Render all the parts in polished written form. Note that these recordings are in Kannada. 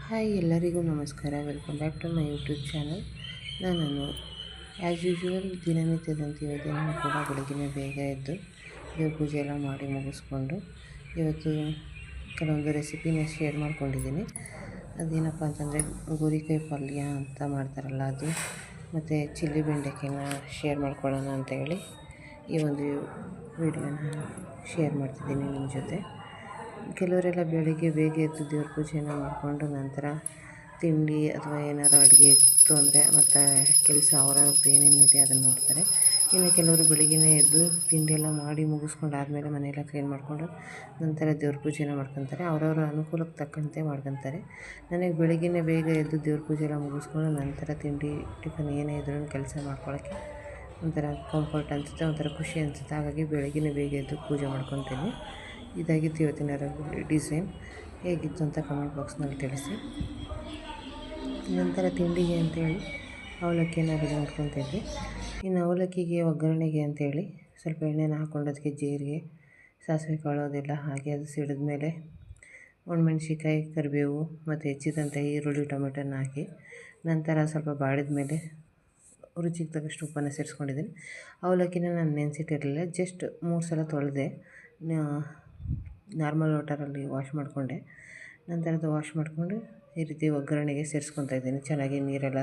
ಹಾಯ್ ಎಲ್ಲರಿಗೂ ನಮಸ್ಕಾರ. Welcome back to my YouTube channel. ನಾನು ಆ್ಯಸ್ ಯೂಶ್ವಲ್ ದಿನನಿತ್ಯದಂತೆ ಇವತ್ತು ನಾನು ಕೂಡ ಬೆಳಗ್ಗೆ ಬೇಗ ಎದ್ದು ದೇವ್ರ ಪೂಜೆ ಎಲ್ಲ ಮಾಡಿ ಮುಗಿಸ್ಕೊಂಡು ಇವತ್ತು ಕೆಲವೊಂದು ರೆಸಿಪಿನ ಶೇರ್ ಮಾಡ್ಕೊಂಡಿದ್ದೀನಿ. ಅದೇನಪ್ಪ ಅಂತಂದರೆ ಗೋರಿಕಾಯಿ ಪಲ್ಯ ಅಂತ ಮಾಡ್ತಾರಲ್ಲ ಅದು, ಮತ್ತು ಚಿಲ್ಲಿ ಬೆಂಡೆಕಾಯಿನ ಶೇರ್ ಮಾಡ್ಕೊಳ್ಳೋಣ ಅಂತ ಹೇಳಿ ಈ ಒಂದು ವಿಡಿಯೋನ ಶೇರ್ ಮಾಡ್ತಿದ್ದೀನಿ ನಿಮ್ಮ ಜೊತೆ. ಕೆಲವರೆಲ್ಲ ಬೆಳಿಗ್ಗೆ ಬೇಗ ಎದ್ದು ದೇವ್ರ ಪೂಜೆನ ಮಾಡಿಕೊಂಡು ನಂತರ ತಿಂಡಿ ಅಥವಾ ಏನಾರು ಅಡುಗೆ ಇತ್ತು ಅಂದರೆ ಮತ್ತು ಕೆಲಸ ಅವರವ್ರದ್ದು ಏನೇನಿದೆ ಅದನ್ನು ನೋಡ್ತಾರೆ. ಇನ್ನು ಕೆಲವರು ಬೆಳಿಗ್ಗೆನೇ ಎದ್ದು ತಿಂಡಿ ಎಲ್ಲ ಮಾಡಿ ಮುಗಿಸ್ಕೊಂಡು ಆದಮೇಲೆ ಮನೆಯೆಲ್ಲ ಕ್ಲೀನ್ ಮಾಡಿಕೊಂಡು ನಂತರ ದೇವ್ರ ಪೂಜೆನ ಮಾಡ್ಕೊತಾರೆ. ಅವರವರ ಅನುಕೂಲಕ್ಕೆ ತಕ್ಕಂತೆ ಮಾಡ್ಕೊತಾರೆ. ನನಗೆ ಬೆಳಿಗ್ಗೆನೇ ಬೇಗ ಎದ್ದು ದೇವ್ರ ಪೂಜೆ ಎಲ್ಲ ಮುಗಿಸ್ಕೊಂಡು ನಂತರ ತಿಂಡಿ ಟಿಫನ್ ಏನೇ ಇದ್ರೂ ಕೆಲಸ ಮಾಡ್ಕೊಳ್ಳೋಕ್ಕೆ ಒಂಥರ ಕಂಫರ್ಟ್ ಅನಿಸುತ್ತೆ, ಒಂಥರ ಖುಷಿ ಅನಿಸುತ್ತೆ. ಹಾಗಾಗಿ ಬೆಳಗ್ಗೆನೇ ಬೇಗ ಎದ್ದು ಪೂಜೆ ಮಾಡ್ಕೊತೀನಿ. ಇದಾಗಿತ್ತು ಇವತ್ತಿನ ಡಿಸೈನ್. ಹೇಗಿತ್ತು ಅಂತ ಕಮೆಂಟ್ ಬಾಕ್ಸ್ನಲ್ಲಿ ತಿಳಿಸಿ. ನಂತರ ತಿಂಡಿಗೆ ಅಂತೇಳಿ ಅವಲಕ್ಕಿಯನ್ನು ರೆಡಿ ಮಾಡ್ಕೊತಿದ್ವಿ. ಇನ್ನು ಅವಲಕ್ಕಿಗೆ ಒಗ್ಗರಣೆಗೆ ಅಂತೇಳಿ ಸ್ವಲ್ಪ ಎಣ್ಣೆನ ಹಾಕ್ಕೊಂಡು ಅದಕ್ಕೆ ಜೀರಿಗೆ, ಸಾಸಿವೆ ಕಾಳು ಅದೆಲ್ಲ ಹಾಕಿ ಅದು ಸಿಡಿದ ಮೇಲೆ ಒಣಮೆಣ್ಸಿಕಾಯಿ, ಕರಿಬೇವು ಮತ್ತು ಹೆಚ್ಚಿದಂತೆ ಈರುಳ್ಳಿ, ಟೊಮೆಟೊನ ಹಾಕಿ ನಂತರ ಸ್ವಲ್ಪ ಬಾಡಿದ ಮೇಲೆ ರುಚಿಗೆ ತಕ್ಕಷ್ಟು ಉಪ್ಪನ್ನು ಸೇರಿಸ್ಕೊಂಡಿದ್ದೀನಿ. ಅವಲಕ್ಕಿನ ನಾನು ನೆನೆಸಿಟ್ಟಿರಲಿಲ್ಲ, ಜಸ್ಟ್ 3 ಸಲ ತೊಳೆದೆ, ನಾರ್ಮಲ್ ವಾಟರಲ್ಲಿ ವಾಶ್ ಮಾಡಿಕೊಂಡೆ. ನಂತರ ಅದು ವಾಶ್ ಮಾಡಿಕೊಂಡು ಈ ರೀತಿ ಒಗ್ಗರಣೆಗೆ ಸೇರಿಸ್ಕೊತಾ ಇದ್ದೀನಿ. ಚೆನ್ನಾಗಿ ನೀರೆಲ್ಲ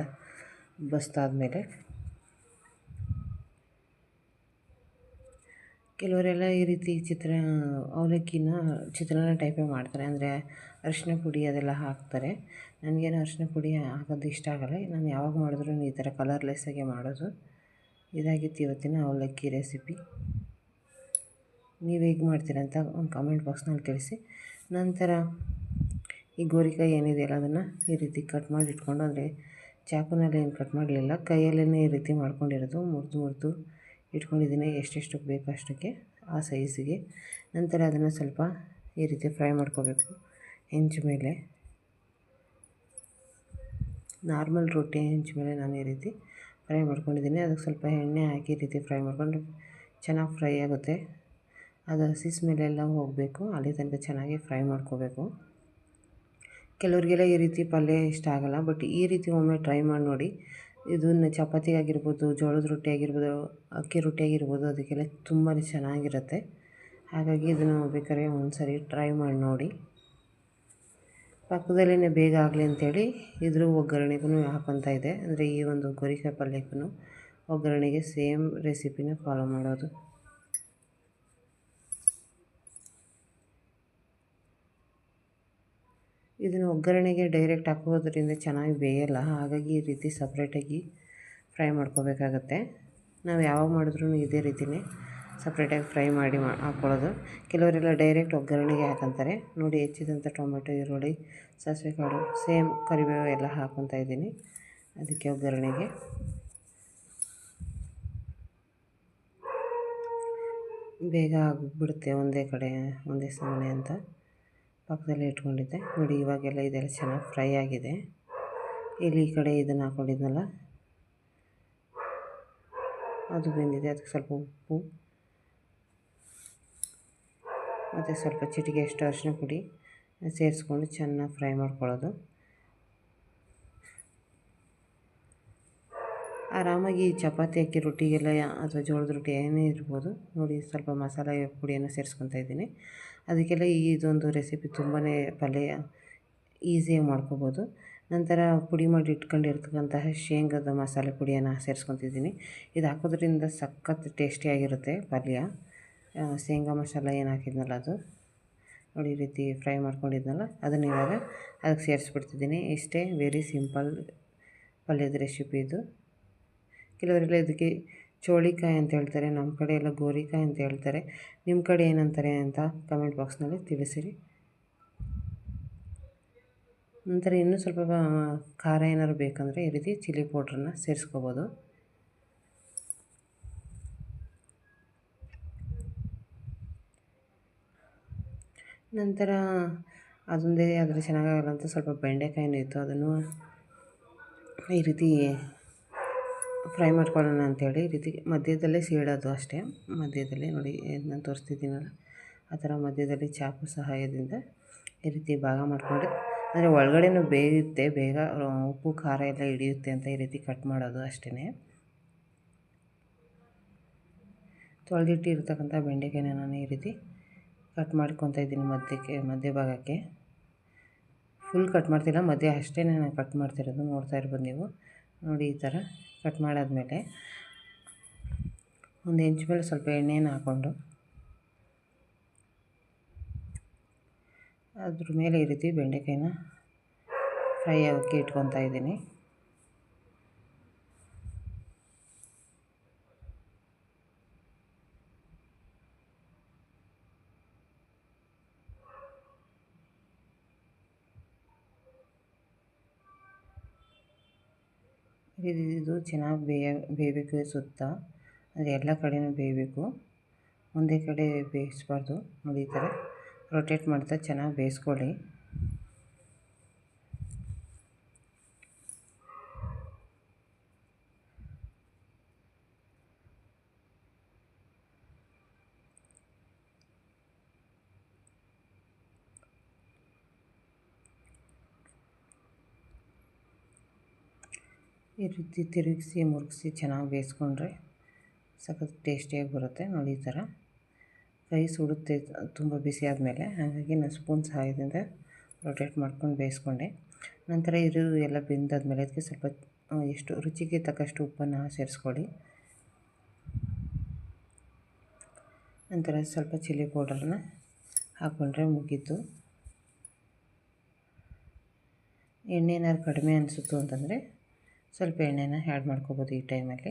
ಬಸ್ತಾದ್ಮೇಲೆ ಕೆಲವರೆಲ್ಲ ಈ ರೀತಿ ಅವಲಕ್ಕಿನ ಚಿತ್ರಾನ್ನ ಟೈಪೇ ಮಾಡ್ತಾರೆ. ಅಂದರೆ ಅರಿಶಿನ ಪುಡಿ ಅದೆಲ್ಲ ಹಾಕ್ತಾರೆ. ನನಗೇನು ಅರಿಶಿನ ಪುಡಿ ಹಾಕೋದು ಇಷ್ಟ ಆಗೋಲ್ಲ. ನಾನು ಯಾವಾಗ ಮಾಡಿದ್ರೂ ಈ ಥರ ಕಲರ್ಲೆಸ್ಸಾಗೆ ಮಾಡೋದು. ಇದಾಗಿತ್ತು ಇವತ್ತಿನ ಅವಲಕ್ಕಿ ರೆಸಿಪಿ. ನೀವು ಹೇಗೆ ಮಾಡ್ತೀರಂತ ಒಂದು ಕಮೆಂಟ್ ಬಾಕ್ಸ್ನಲ್ಲಿ ತಿಳಿಸಿ. ನಂತರ ಈ ಗೋರಿಕಾಯಿ ಏನಿದೆಯಲ್ಲ ಅದನ್ನು ಈ ರೀತಿ ಕಟ್ ಮಾಡಿ ಇಟ್ಕೊಂಡು, ಅಂದರೆ ಚಾಕುನಲ್ಲಿ ಏನು ಕಟ್ ಮಾಡಲಿಲ್ಲ, ಕೈಯಲ್ಲೇ ಈ ರೀತಿ ಮಾಡ್ಕೊಂಡಿರೋದು, ಮುರಿದು ಇಟ್ಕೊಂಡಿದ್ದೀನಿ. ಎಷ್ಟೆಷ್ಟಕ್ಕೆ ಬೇಕು ಅಷ್ಟಕ್ಕೆ ಆ ಸೈಜಿಗೆ. ನಂತರ ಅದನ್ನು ಸ್ವಲ್ಪ ಈ ರೀತಿ ಫ್ರೈ ಮಾಡ್ಕೋಬೇಕು. ಹೆಂಚು ಮೇಲೆ, ನಾರ್ಮಲ್ ರೊಟ್ಟಿ ಹೆಂಚು ಮೇಲೆ ನಾನು ಈ ರೀತಿ ಫ್ರೈ ಮಾಡ್ಕೊಂಡಿದ್ದೀನಿ. ಅದಕ್ಕೆ ಸ್ವಲ್ಪ ಎಣ್ಣೆ ಹಾಕಿ ಈ ರೀತಿ ಫ್ರೈ ಮಾಡ್ಕೊಂಡು ಚೆನ್ನಾಗಿ ಫ್ರೈ ಆಗುತ್ತೆ. ಅದು ಹಸಿ ಸ್ಮೆಲ್ಲೆಲ್ಲ ಹೋಗಬೇಕು, ಅಲ್ಲಿ ತನಕ ಚೆನ್ನಾಗಿ ಫ್ರೈ ಮಾಡ್ಕೋಬೇಕು. ಕೆಲವರಿಗೆಲ್ಲ ಈ ರೀತಿ ಪಲ್ಯ ಇಷ್ಟ ಆಗೋಲ್ಲ, ಬಟ್ ಈ ರೀತಿ ಒಮ್ಮೆ ಟ್ರೈ ಮಾಡಿ ನೋಡಿ. ಇದನ್ನು ಚಪಾತಿ ಆಗಿರ್ಬೋದು, ಜೋಳದ ರೊಟ್ಟಿ ಆಗಿರ್ಬೋದು, ಅಕ್ಕಿ ರೊಟ್ಟಿ ಆಗಿರ್ಬೋದು, ಅದಕ್ಕೆಲ್ಲ ತುಂಬಾ ಚೆನ್ನಾಗಿರುತ್ತೆ. ಹಾಗಾಗಿ ಇದನ್ನು ಬೇಕಾದ್ರೆ ಒಂದು ಸರಿ ಟ್ರೈ ಮಾಡಿ ನೋಡಿ. ಪಕ್ಕದಲ್ಲೇ ಬೇಗ ಆಗಲಿ ಅಂಥೇಳಿ ಇದ್ರ ಒಗ್ಗರಣೆಗೂ ಹಾಕ್ಕೊತಾ ಇದೆ. ಅಂದರೆ ಈ ಒಂದು ಗೋರಿಕಾಯಿ ಪಲ್ಯಕ್ಕೂ ಒಗ್ಗರಣೆಗೆ ಸೇಮ್ ರೆಸಿಪಿನ ಫಾಲೋ ಮಾಡೋದು. ಇದನ್ನು ಒಗ್ಗರಣೆಗೆ ಡೈರೆಕ್ಟ್ ಹಾಕೋದ್ರಿಂದ ಚೆನ್ನಾಗಿ ಬೇಯಲ್ಲ. ಹಾಗಾಗಿ ಈ ರೀತಿ ಸಪ್ರೇಟಾಗಿ ಫ್ರೈ ಮಾಡ್ಕೋಬೇಕಾಗತ್ತೆ. ನಾವು ಯಾವಾಗ ಮಾಡಿದ್ರೂ ಇದೇ ರೀತಿಯೇ ಸಪ್ರೇಟಾಗಿ ಫ್ರೈ ಮಾಡಿ ಹಾಕ್ಕೊಳ್ಳೋದು. ಕೆಲವರೆಲ್ಲ ಡೈರೆಕ್ಟ್ ಒಗ್ಗರಣೆಗೆ ಹಾಕೋತಾರೆ. ನೋಡಿ, ಹೆಚ್ಚಿದಂಥ ಟೊಮೆಟೊ, ಈರುಳ್ಳಿ, ಸಾಸಿವೆ ಕಾಳು, ಸೇಮ್ ಕರಿಬೇವು ಎಲ್ಲ ಹಾಕ್ಕೊತಾ ಇದ್ದೀನಿ ಅದಕ್ಕೆ ಒಗ್ಗರಣೆಗೆ. ಬೇಗ ಆಗಿಬಿಡುತ್ತೆ ಒಂದೇ ಸಮನೆ ಅಂತ ಪಕ್ಕದಲ್ಲೇ ಇಟ್ಕೊಂಡಿದ್ದೆ. ನೋಡಿ, ಇವಾಗೆಲ್ಲ ಇದೆಲ್ಲ ಚೆನ್ನಾಗಿ ಫ್ರೈ ಆಗಿದೆ. ಇಲ್ಲಿ ಈ ಕಡೆ ಇದನ್ನು ಹಾಕ್ಕೊಂಡಿದ್ನಲ್ಲ ಅದು ಬೆಂದಿದೆ. ಅದಕ್ಕೆ ಸ್ವಲ್ಪ ಉಪ್ಪು ಮತ್ತು ಸ್ವಲ್ಪ ಚಿಟಿಕೆಯಷ್ಟು ಅರಿಶಿನ ಪುಡಿ ಸೇರಿಸ್ಕೊಂಡು ಚೆನ್ನಾಗಿ ಫ್ರೈ ಮಾಡ್ಕೊಳ್ಳೋದು. ಆರಾಮಾಗಿ ಚಪಾತಿ, ಅಕ್ಕಿ ರೊಟ್ಟಿಗೆಲ್ಲ ಅಥವಾ ಜೋಳದ ರೊಟ್ಟಿ ಏನೇ ಇರ್ಬೋದು. ನೋಡಿ, ಸ್ವಲ್ಪ ಮಸಾಲೆ ಪುಡಿಯನ್ನು ಸೇರಿಸ್ಕೊತಾ ಇದ್ದೀನಿ. ಅದಕ್ಕೆಲ್ಲ ಇದೊಂದು ರೆಸಿಪಿ ತುಂಬಾ ಪಲ್ಯ ಈಸಿಯಾಗಿ ಮಾಡ್ಕೋಬೋದು. ನಂತರ ಪುಡಿ ಮಾಡಿ ಇಟ್ಕೊಂಡಿರ್ತಕ್ಕಂತಹ ಶೇಂಗಾದ ಮಸಾಲೆ ಪುಡಿಯನ್ನು ಸೇರಿಸ್ಕೊತಿದ್ದೀನಿ. ಇದು ಹಾಕೋದ್ರಿಂದ ಸಖತ್ ಟೇಸ್ಟಿಯಾಗಿರುತ್ತೆ ಪಲ್ಯ. ಶೇಂಗಾ ಮಸಾಲ ಏನು ಹಾಕಿದ್ನಲ್ಲ ಅದು ನೋಡಿ, ಈ ರೀತಿ ಫ್ರೈ ಮಾಡ್ಕೊಂಡಿದ್ನಲ್ಲ ಅದನ್ನು ಇವಾಗ ಅದಕ್ಕೆ ಸೇರಿಸ್ಬಿಡ್ತಿದ್ದೀನಿ. ಇಷ್ಟೇ, ವೆರಿ ಸಿಂಪಲ್ ಪಲ್ಯದ ರೆಸಿಪಿ ಇದು. ಕೆಲವರೆಲ್ಲ ಇದಕ್ಕೆ ಚೋಳಿಕಾಯಿ ಅಂತ ಹೇಳ್ತಾರೆ, ನಮ್ಮ ಕಡೆ ಎಲ್ಲ ಗೋರಿಕಾಯಿ ಅಂತ ಹೇಳ್ತಾರೆ. ನಿಮ್ಮ ಕಡೆ ಏನಂತಾರೆ ಅಂತ ಕಮೆಂಟ್ ಬಾಕ್ಸ್ನಲ್ಲಿ ತಿಳಿಸಿರಿ. ನಂತರ ಇನ್ನೂ ಸ್ವಲ್ಪ ಖಾರ ಏನಾದ್ರು ಬೇಕಂದರೆ ಈ ರೀತಿ ಚಿಲ್ಲಿ ಪೌಡ್ರನ್ನ ಸೇರಿಸ್ಕೋಬೋದು. ನಂತರ ಅದೊಂದೇ ಆದರೆ ಚೆನ್ನಾಗಾಗಲ್ಲ ಅಂತ ಸ್ವಲ್ಪ ಬೆಂಡೆಕಾಯಿನೂ ಇತ್ತು, ಅದನ್ನು ಈ ರೀತಿ ಫ್ರೈ ಮಾಡ್ಕೊಳ್ಳೋಣ ಅಂಥೇಳಿ ಈ ರೀತಿ ಮಧ್ಯದಲ್ಲೇ ಸೀಳೋದು ಅಷ್ಟೇ. ಮಧ್ಯದಲ್ಲಿ ನೋಡಿ, ನಾನು ತೋರಿಸ್ತಿದ್ದೀನಲ್ಲ ಆ ಥರ ಮಧ್ಯದಲ್ಲಿ ಚಾಕು ಸಹಾಯದಿಂದ ಈ ರೀತಿ ಭಾಗ ಮಾಡಿಕೊಂಡು ಅಂದರೆ ಒಳಗಡೆನೂ ಬೇಯುತ್ತೆ ಬೇಗ, ಉಪ್ಪು ಖಾರ ಎಲ್ಲ ಹಿಡಿಯುತ್ತೆ ಅಂತ ಈ ರೀತಿ ಕಟ್ ಮಾಡೋದು ಅಷ್ಟೇ. ತೊಳೆದಿಟ್ಟಿರ್ತಕ್ಕಂಥ ಬೆಂಡೆಕಾಯಿನ ನಾನು ಈ ರೀತಿ ಕಟ್ ಮಾಡ್ಕೊತಾ ಇದ್ದೀನಿ ಮಧ್ಯ ಭಾಗಕ್ಕೆ. ಫುಲ್ ಕಟ್ ಮಾಡ್ತಿಲ್ಲ, ಮಧ್ಯೆ ಅಷ್ಟೇ ನಾನು ಕಟ್ ಮಾಡ್ತಿರೋದು, ನೋಡ್ತಾ ಇರ್ಬೋದು ನೀವು. ನೋಡಿ ಈ ಥರ ಕಟ್ ಮಾಡಾದಮೇಲೆ ಒಂದು ಹೆಂಚು ಮೇಲೆ ಸ್ವಲ್ಪ ಎಣ್ಣೆನ ಹಾಕ್ಕೊಂಡು ಅದ್ರ ಮೇಲೆ ಈ ರೀತಿ ಬೆಂಡೆಕಾಯಿನ ಫ್ರೈ ಆಗೋಕ್ಕೆ ಇಟ್ಕೊತಾ ಇದ್ದೀನಿ. ಇದು ಚೆನ್ನಾಗಿ ಬೇಯಬೇಕು ಸುತ್ತ, ಅದು ಎಲ್ಲ ಕಡೆಯೂ ಬೇಯಬೇಕು, ಒಂದೇ ಕಡೆ ಬೇಯಿಸಬಾರ್ದು. ನೋಡಿ ಈ ಥರ ರೊಟೇಟ್ ಮಾಡ್ತಾ ಚೆನ್ನಾಗಿ ಬೇಯಿಸ್ಕೊಳ್ಳಿ. ಈ ರೀತಿ ತಿರುಗಿಸಿ ಮುರುಗಿಸಿ ಚೆನ್ನಾಗಿ ಬೇಯಿಸ್ಕೊಂಡ್ರೆ ಸಖತ್ ಟೇಸ್ಟಿಯಾಗಿ ಬರುತ್ತೆ. ನೋಡಿ ಈ ಥರ ಕೈ ಸುಡುತ್ತೆ ತುಂಬ ಬಿಸಿ ಆದಮೇಲೆ, ಹಾಗಾಗಿ ನಾನು ಸ್ಪೂನ್ ಸಹಾಯದಿಂದ ರೊಟೇಟ್ ಮಾಡ್ಕೊಂಡು ಬೇಯಿಸ್ಕೊಂಡೆ. ನಂತರ ಇದು ಎಲ್ಲ ಬೆಂದಾದ್ಮೇಲೆ ಅದಕ್ಕೆ ಸ್ವಲ್ಪ ಎಷ್ಟು ರುಚಿಗೆ ತಕ್ಕಷ್ಟು ಉಪ್ಪನ್ನು ಸೇರಿಸ್ಕೊಳ್ಳಿ. ನಂತರ ಸ್ವಲ್ಪ ಚಿಲ್ಲಿ ಪೌಡರನ್ನ ಹಾಕ್ಕೊಂಡ್ರೆ ಮುಗೀತು. ಎಣ್ಣೆ ಏನಾದ್ರು ಕಡಿಮೆ ಅನಿಸುತ್ತು ಅಂತಂದರೆ ಸ್ವಲ್ಪ ಎಣ್ಣೆನ ಆ್ಯಡ್ ಮಾಡ್ಕೋಬೋದು ಈ ಟೈಮಲ್ಲಿ.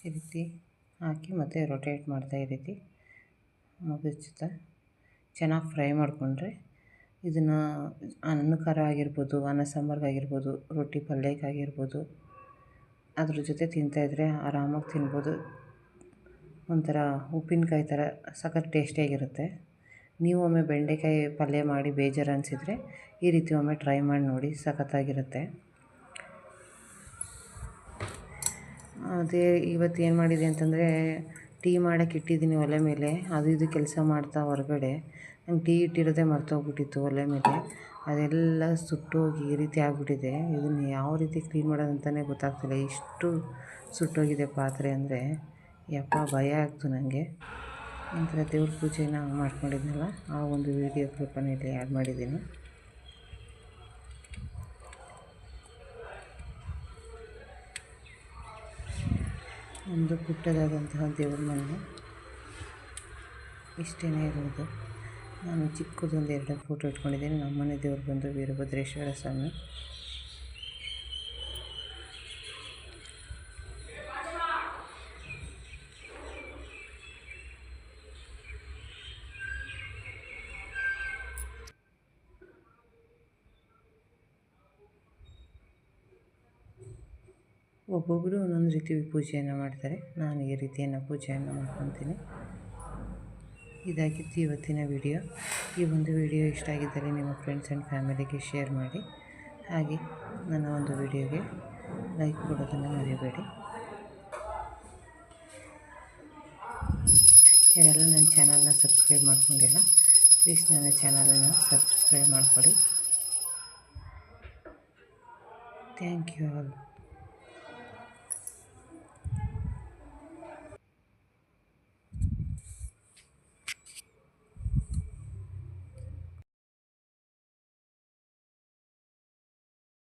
ಈ ರೀತಿ ಹಾಕಿ ಮತ್ತು ರೊಟೇಟ್ ಮಾಡ್ತಾ ಈ ರೀತಿ ಮುಗಿಸ್ತಾ ಚೆನ್ನಾಗಿ ಫ್ರೈ ಮಾಡಿಕೊಂಡ್ರೆ ಇದನ್ನು ಅನ್ನಕ್ಕಾರ ಆಗಿರ್ಬೋದು, ಅನ್ನ ಸಾಂಬಾರ್ಗಾಗಿರ್ಬೋದು, ರೊಟ್ಟಿ ಪಲ್ಯಕ್ಕಾಗಿರ್ಬೋದು, ಅದ್ರ ಜೊತೆ ತಿಂತಾಯಿದ್ರೆ ಆರಾಮಾಗಿ ತಿನ್ಬೋದು. ಒಂಥರ ಉಪ್ಪಿನಕಾಯಿ ಥರ ಸಖತ್ ಟೇಸ್ಟಿಯಾಗಿರುತ್ತೆ. ನೀವು ಒಮ್ಮೆ ಬೆಂಡೆಕಾಯಿ ಪಲ್ಯ ಮಾಡಿ ಬೇಜಾರು ಅನಿಸಿದರೆ ಈ ರೀತಿ ಒಮ್ಮೆ ಟ್ರೈ ಮಾಡಿ ನೋಡಿ, ಸಖತ್ತಾಗಿರುತ್ತೆ. ಅದೇ ಇವತ್ತು ಏನು ಮಾಡಿದೆ ಅಂತಂದರೆ, ಟೀ ಮಾಡೋಕ್ಕೆ ಇಟ್ಟಿದ್ದೀನಿ ಒಲೆ ಮೇಲೆ, ಅದು ಇದು ಕೆಲಸ ಮಾಡ್ತಾ ಹೊರಗಡೆ ನಂಗೆ ಟೀ ಇಟ್ಟಿರೋದೇ ಮರ್ತೋಗ್ಬಿಟ್ಟಿತ್ತು ಒಲೆ ಮೇಲೆ. ಅದೆಲ್ಲ ಸುಟ್ಟೋಗಿ ಈ ರೀತಿ ಆಗಿಬಿಟ್ಟಿದೆ. ಇದನ್ನು ಯಾವ ರೀತಿ ಕ್ಲೀನ್ ಮಾಡೋದು ಅಂತಲೇ ಗೊತ್ತಾಗ್ತಿಲ್ಲ. ಇಷ್ಟು ಸುಟ್ಟೋಗಿದೆ ಪಾತ್ರೆ ಅಂದರೆ ಯಪ್ಪ ಭಯ ಆಗ್ತು ನನಗೆ. ನಂತರ ದೇವ್ರ ಪೂಜೆನ ಮಾಡ್ಕೊಂಡಿದ್ನಲ್ಲ, ಆ ಒಂದು ವೀಡಿಯೋ ಕ್ಲಿಪ್ಪನ್ನು ಇಲ್ಲಿ ಆ್ಯಡ್ ಮಾಡಿದ್ದೀನಿ. ಒಂದು ಪುಟ್ಟದಾದಂತಹ ದೇವ್ರ ಮನೆ ಇಷ್ಟೇ ಇರೋದು. ನಾನು ಚಿಕ್ಕದೊಂದು 2 ಫೋಟೋ ಇಟ್ಕೊಂಡಿದ್ದೀನಿ. ನಮ್ಮನೆ ದೇವ್ರು ಬಂದು ವೀರಭದ್ರೇಶ್ವರ ಸ್ವಾಮಿ. ಒಬ್ಬೊಬ್ಬರು ಒಂದೊಂದು ರೀತಿ ಪೂಜೆಯನ್ನು ಮಾಡ್ತಾರೆ. ನಾನು ಈ ರೀತಿಯನ್ನು ಪೂಜೆಯನ್ನು ಮಾಡ್ಕೊತೀನಿ. ಇದಾಗಿತ್ತು ಇವತ್ತಿನ ವಿಡಿಯೋ. ಈ ಒಂದು ವಿಡಿಯೋ ಇಷ್ಟ ಆಗಿದ್ದರೆ ನಿಮ್ಮ ಫ್ರೆಂಡ್ಸ್ ಆ್ಯಂಡ್ ಫ್ಯಾಮಿಲಿಗೆ ಶೇರ್ ಮಾಡಿ. ಹಾಗೆ ನನ್ನ ಒಂದು ವಿಡಿಯೋಗೆ ಲೈಕ್ ಕೊಡೋದನ್ನು ಮರಿಬೇಡಿ. ಯಾರೆಲ್ಲ ನನ್ನ ಚಾನಲ್ನ ಸಬ್ಸ್ಕ್ರೈಬ್ ಮಾಡ್ಕೊಂಡಿಲ್ಲ, ಪ್ಲೀಸ್ ನನ್ನ ಚಾನಲನ್ನು ಸಬ್ಸ್ಕ್ರೈಬ್ ಮಾಡಿಕೊಡಿ. Thank you all.